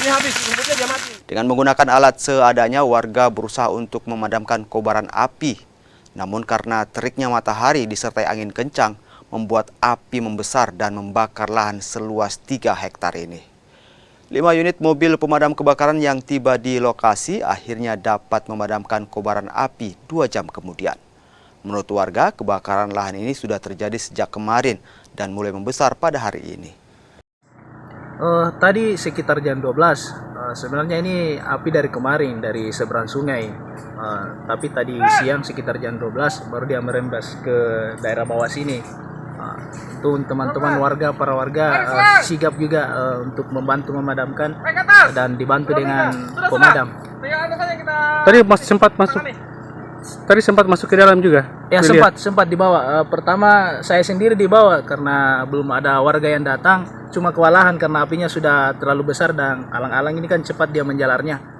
Ini habis, rumputnya dia mati. Dengan menggunakan alat seadanya, warga berusaha untuk memadamkan kobaran api. Namun karena teriknya matahari disertai angin kencang, membuat api membesar dan membakar lahan seluas 3 hektar ini. 5 unit mobil pemadam kebakaran yang tiba di lokasi akhirnya dapat memadamkan kobaran api 2 jam kemudian. Menurut warga, kebakaran lahan ini sudah terjadi sejak kemarin dan mulai membesar pada hari ini. Tadi sekitar jam 12. Sebenarnya ini api dari kemarin, dari seberang sungai. Tapi tadi siang sekitar jam 12 baru dia merembes ke daerah bawah sini. Itu teman-teman warga, para warga sigap juga untuk membantu memadamkan dan dibantu dengan pemadam. Tadi sempat masuk ke dalam juga? Ya, sempat dibawa. Pertama saya sendiri dibawa karena belum ada warga yang datang. Cuma kewalahan karena apinya sudah terlalu besar dan alang-alang ini kan cepat dia menjalarnya.